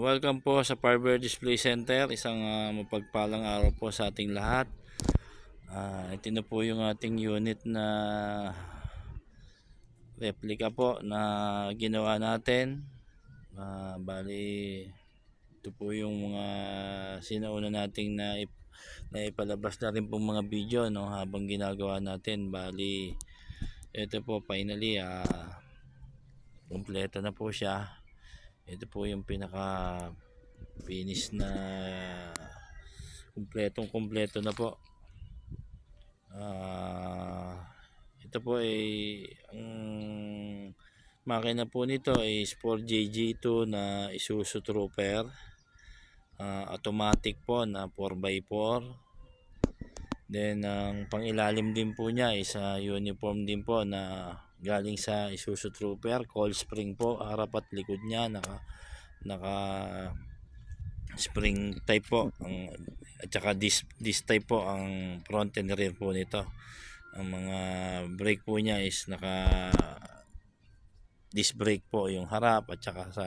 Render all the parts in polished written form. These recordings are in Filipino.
Welcome po sa Fiber Display Center. Isang mapagpalang araw po sa ating lahat. Ito na po yung ating unit na replica po na ginawa natin. Bali, ito po yung mga sinauna nating na ipalabas na rin po mga video, no, habang ginagawa natin. Bali, ito po finally kompleto na po siya. Ito po yung pinaka finish na kompleto na po. Ito po ay ang makina po nito is 4JG2 na Isuzu Trooper, automatic po na 4x4. Then ang pangilalim din po niya is uniform din po na galing sa Isuzu Trooper, coil spring po harap at likod niya, naka spring type po at saka disc type po ang front and rear po nito. Ang mga brake po niya is naka disc brake po yung harap at saka sa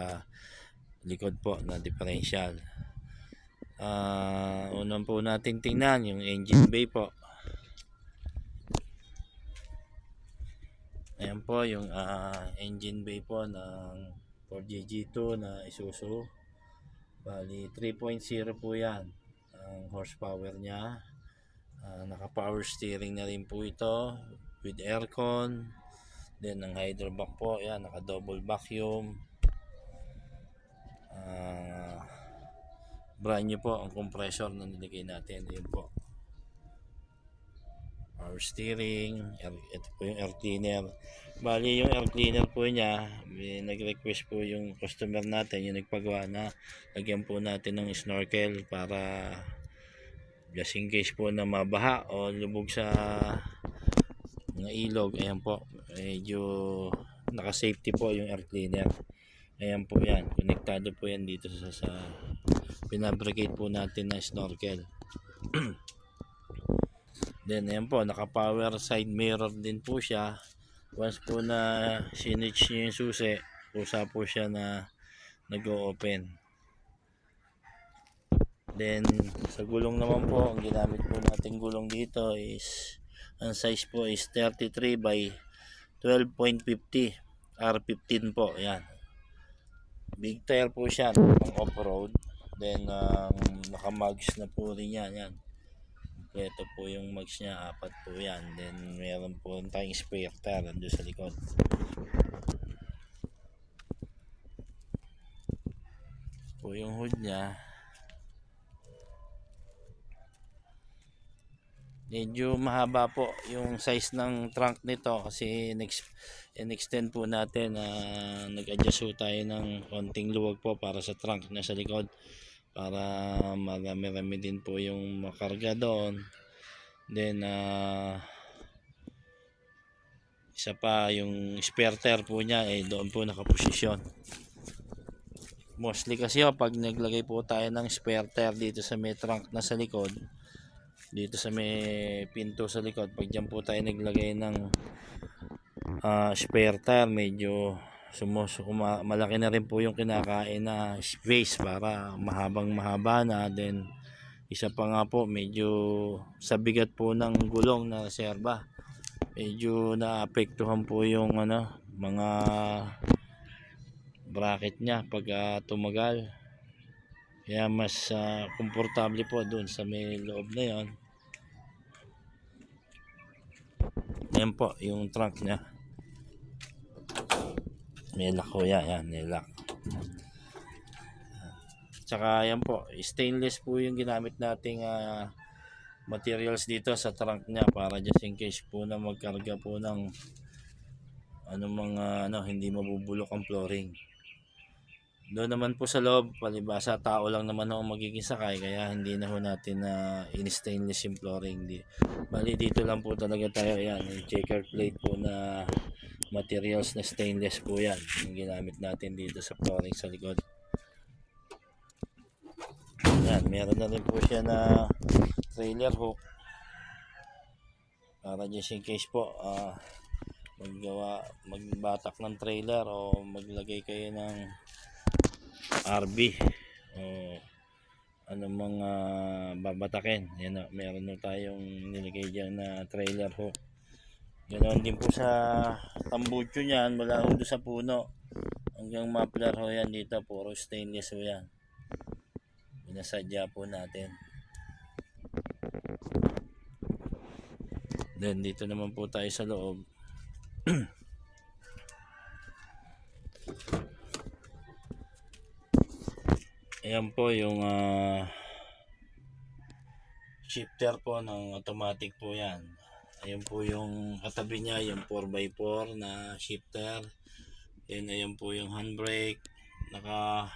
likod po na differential. Unang po natin tingnan yung engine bay po. Ayan po yung engine bay po ng 4JG2 na Isuzu. Bali 3.0 po yan ang horsepower niya. Naka power steering na rin po ito with aircon. Then ang hydrovac po, yan, naka double vacuum. Brand new po ang compressor na nilagay natin. Yun po, power steering. Ito po yung air cleaner. Bali yung air cleaner po niya, nag-request po yung customer natin, yung nagpagawa, na lagyan po natin ng snorkel para just in case po na mabaha o lubog sa mga ilog. Ayan po, medyo naka safety po yung air cleaner. Ayan po yan, konektado po yan dito sa pinabricate po natin na snorkel. Then ayan po, naka power side mirror din po siya. Once po na sinitch nyo yung susi, kusa po siya na nag-o-open. Then sa gulong naman po, ang ginamit po natin gulong dito is, ang size po is 33 by 12.50 R15 po. Yan, big tire po siya pang off-road. Then naka-mugs na po rin yan. Yan, ito po yung mugs niya, 4 po yan. Then meron po tayong spare tire doon sa likod. Po yung hood niya. Medyo mahaba po yung size ng trunk nito kasi in-extend po natin. Nag-adjust po tayo ng konting luwag po para sa trunk na sa likod, para marami-rami din po yung makarga doon. Then isa pa, yung spare tire po niya doon po nakaposisyon. Mostly kasi pag naglagay po tayo ng spare tire dito sa may trunk na sa likod, dito sa may pinto sa likod, pag dyan po tayo naglagay ng spare tire, medyo malaki na rin po yung kinakain na space para mahaba na. Then isa pa nga po, medyo sa bigat po ng gulong na reserba, medyo naapektuhan po yung mga bracket nya pag tumagal. Kaya mas komportable po doon sa may loob na yon. Ayan po yung trunk nya, may lock ko yan, may lock. Tsaka yan po, stainless po yung ginamit nating materials dito sa trunk nya, para just in case po na magkarga po ng hindi mabubulok ang flooring. Doon naman po sa loob, palibasa tao lang naman ako magiging sakay, kaya hindi na ho natin in-stainless yung flooring. Bali dito lang po talaga tayo. Yan, yung checker plate po na materials na stainless po yan yung ginamit natin dito sa flooring sa likod. Yan, meron na rin po siya na trailer hook para just in case po magbatak ng trailer o maglagay kayo ng RV mga babatakin. Yan o, meron na tayong nilagay dyan na trailer hook. Ganoon din po sa tambucho niyan, mula ho doon sa puno hanggang muffler ho yan dito, puro stainless ho yan. Binasadya po natin. Then dito naman po tayo sa loob. Ayan po yung shifter po ng automatic po yan. Ayan po yung katabi niya, yung 4x4 na shifter. Ayan po yung handbrake. Naka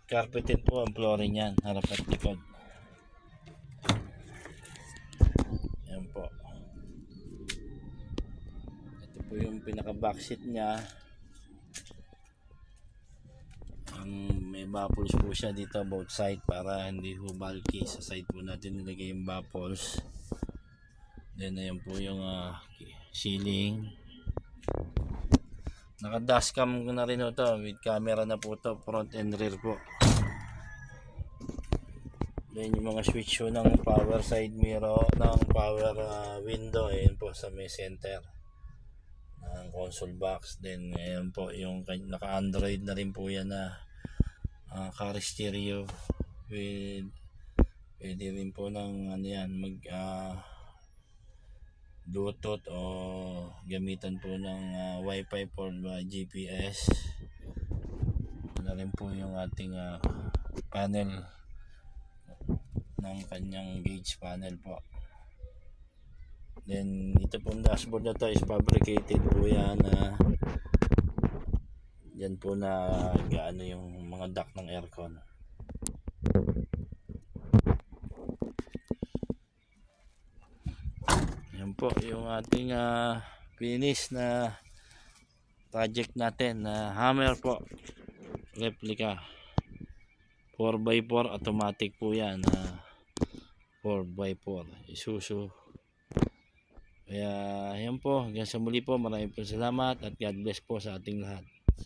carpeted po ang flooring yan, harap at likod. Ayan po. Ito po yung pinaka backseat niya. May baffles po siya dito both side para hindi ho bulky. Sa side po natin nilagay yung baffles. Then ayan po yung ceiling. Naka dashcam na rin ito with camera na po to, front and rear po. Then yung mga switch ho ng power side mirror, ng power window, ayan po sa may center ng console box. Then ayan po yung naka Android na rin po yan na car stereo with pwede rin po ng yan mag Bluetooth o gamitan po ng Wi-Fi for GPS. Na rin po yung ating panel ng kanyang gauge panel po. Then ito pong dashboard na to is fabricated po yan. Yan po na gaano yung mga duct ng aircon. Yan po yung ating finish na project natin na Hammer po, replica 4x4 automatic po yan, 4x4 Isuzu. Kaya yan po, hanggang sa muli po, maraming po salamat at God bless po sa ating lahat.